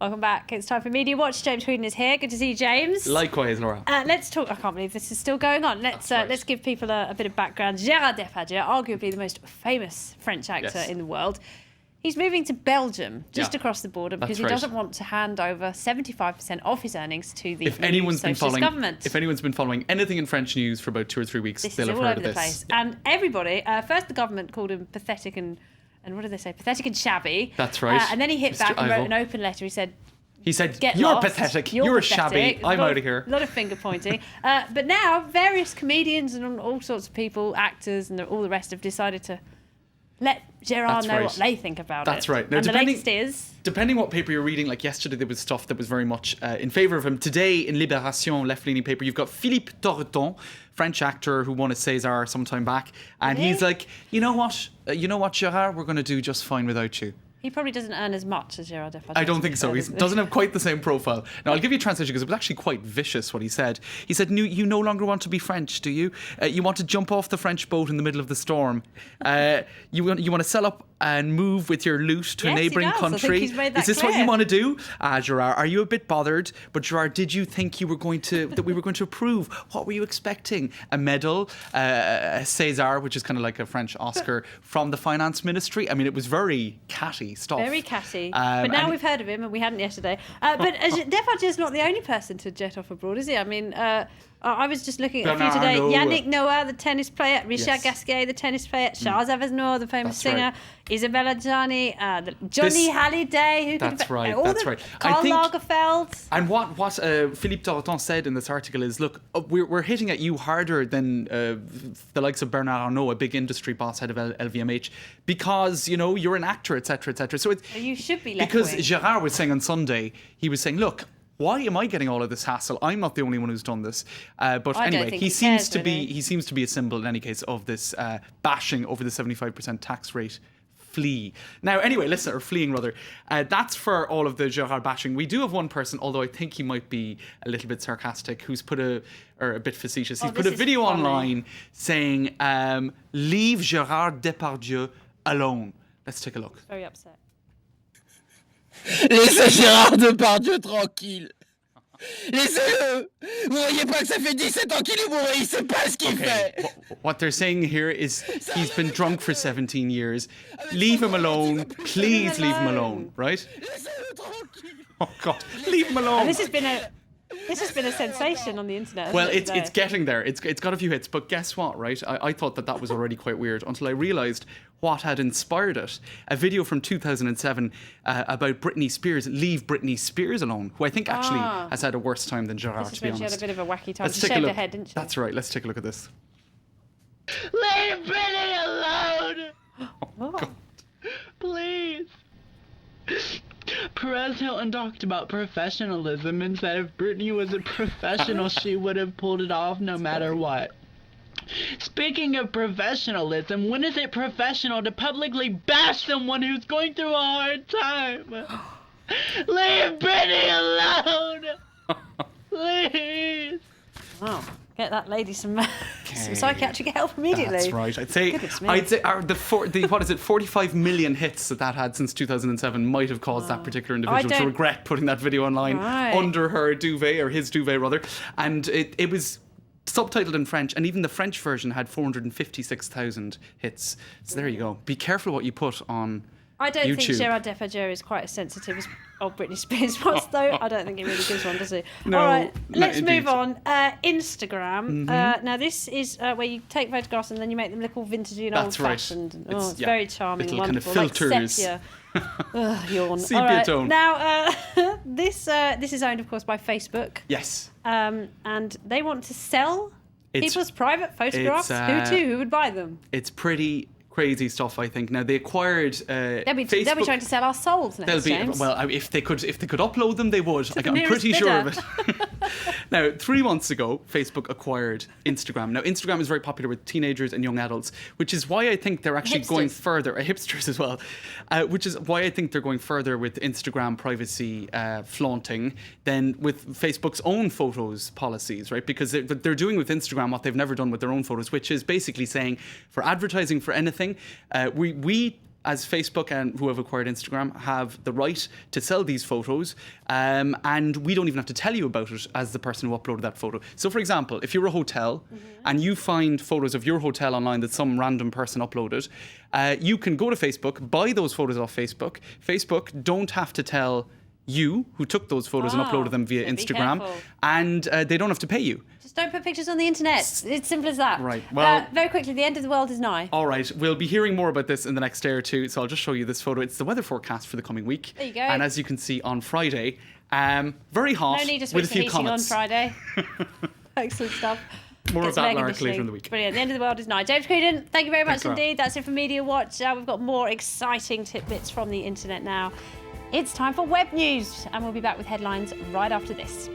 Welcome back. It's time for Media Watch. James Whedon is here. Good to see you, James. Likewise, Laura. Let's talk. I can't believe this is still going on. Let's give people a bit of background. Gérard Depardieu, arguably the most famous French actor in the world. He's moving to Belgium, just across the border, because he doesn't want to hand over 75% of his earnings to the socialist government. If anyone's been following anything in French news for about 2 or 3 weeks, they'll have heard of this. Place. And everybody, first the government called him pathetic and what did they say? Pathetic and shabby. That's right. And then he hit back and wrote an open letter. He said, you're lost. pathetic, you're shabby, I'm out of here. A lot of finger pointing. But now various comedians and all sorts of people, actors and all the rest have decided to let Gérard know what they think about it. That's right. Now, and the latest is... Depending what paper you're reading, like yesterday there was stuff that was very much in favour of him. Today in Libération, left-leaning paper, you've got Philippe Torreton, French actor who won a César sometime back. And he's like, you know what, Gérard, we're going to do just fine without you. He probably doesn't earn as much as Gérard Depardieu. I don't think so. He doesn't have quite the same profile. Now, I'll give you a translation because it was actually quite vicious what he said. He said, you no longer want to be French, do you? You want to jump off the French boat in the middle of the storm. You want to sell up and move with your loot to a neighbouring country. I think he's made that Is this clear. what you want to do? Gérard, are you a bit bothered? But Gérard, did you think that we were going to approve? What were you expecting? A medal, a César, which is kind of like a French Oscar, from the finance ministry? I mean, it was very catty stuff. Very catty. But now we've heard of him, and we hadn't yesterday. But Depardieu's not the only person to jet off abroad, is he? I mean, I was just looking at a few today. Yannick Noah, the tennis player, Richard Gasquet, the tennis player, Charles Aznavour, the famous singer, Isabella Gianni, Johnny Hallyday. That's right. Karl Lagerfeld. And what Philippe Torreton said in this article is, look, we're hitting at you harder than the likes of Bernard Arnault, a big industry boss head of LVMH, because you're an actor, etc., etc. So you should be left because wing. Gérard was saying on Sunday, he was saying, look, why am I getting all of this hassle? I'm not the only one who's done this. But anyway, he seems to be a symbol in any case of this bashing over the 75% tax rate fleeing rather. That's for all of the Gérard bashing. We do have one person, although I think he might be a little bit sarcastic, who's put a bit facetious. He's put a video online saying, leave Gérard Depardieu alone. Let's take a look. Very upset. Laissez Gérard Depardieu tranquille. Laissez-le. Vous voyez pas que ça fait 17 ans qu'il est bourré, il sait pas ce qu'il fait. What they're saying here is he's been drunk for 17 years. Leave him alone. Please leave him alone, right? Laissez-le tranquille. Oh God, leave him alone. And this has been a sensation on the internet. Well, it's getting there. It's got a few hits, but guess what, right? I thought that was already quite weird until I realised what had inspired it. A video from 2007 about Britney Spears. Leave Britney Spears alone, who I think actually has had a worse time than Gérard, to be honest. She had a bit of a wacky time. She shaved her head, didn't she? That's right. Let's take a look at this. Leave Britney alone. Oh. God. Please. Perez Hilton talked about professionalism and said if Britney was a professional, she would have pulled it off no matter what. Speaking of professionalism, when is it professional to publicly bash someone who's going through a hard time? Leave Britney alone! Please! Wow. Get that lady some psychiatric help immediately. That's right. I'd say the 45 million hits that had since 2007 might have caused that particular individual to regret putting that video online under her duvet, or his duvet rather, and it was subtitled in French, and even the French version had 456,000 hits. So there you go. Be careful what you put on I don't YouTube. think Gérard Depardieu is quite as sensitive as Britney Spears was, though. I don't think he really gives one, does he? No, all right, no, let's indeed. move on. Instagram. Now, this is where you take photographs and then you make them look all vintagey and old-fashioned. Right. It's very charming and little wonderful. kind of filters. Like sepia. Yawn. Sepia All right. tone. Now, this is owned, of course, by Facebook. Yes. And they want to sell people's private photographs. Who would buy them? It's pretty crazy stuff, I think. Now they acquired They'll be Facebook. trying to sell our souls next, James. Well, if they could upload them, they would. To the I'm pretty nearest sure of bidder. it. Now, 3 months ago, Facebook acquired Instagram. Now, Instagram is very popular with teenagers and young adults, which is why I think they're actually going further. Hipsters as well, which is why I think they're going further with Instagram privacy flaunting than with Facebook's own photos policies, right? Because they're doing with Instagram what they've never done with their own photos, which is basically saying for advertising for anything, we as Facebook and who have acquired Instagram, have the right to sell these photos, and we don't even have to tell you about it as the person who uploaded that photo. So, for example, if you're a hotel and you find photos of your hotel online that some random person uploaded, you can go to Facebook, buy those photos off Facebook. Facebook don't have to tell you who took those photos and uploaded them via Instagram, and they don't have to pay you. Just don't put pictures on the internet. It's simple as that. Right. Well, very quickly, the end of the world is nigh. All right. We'll be hearing more about this in the next day or two, so I'll just show you this photo. It's the weather forecast for the coming week. There you go. And as you can see on Friday, very hot no need to with a switch few the heating comets. on Friday. Excellent stuff. More of that later in the week. Brilliant. The end of the world is nigh. James Creedon, thank you very much indeed. That's it for Media Watch. We've got more exciting tidbits from the internet now. It's time for web news, and we'll be back with headlines right after this.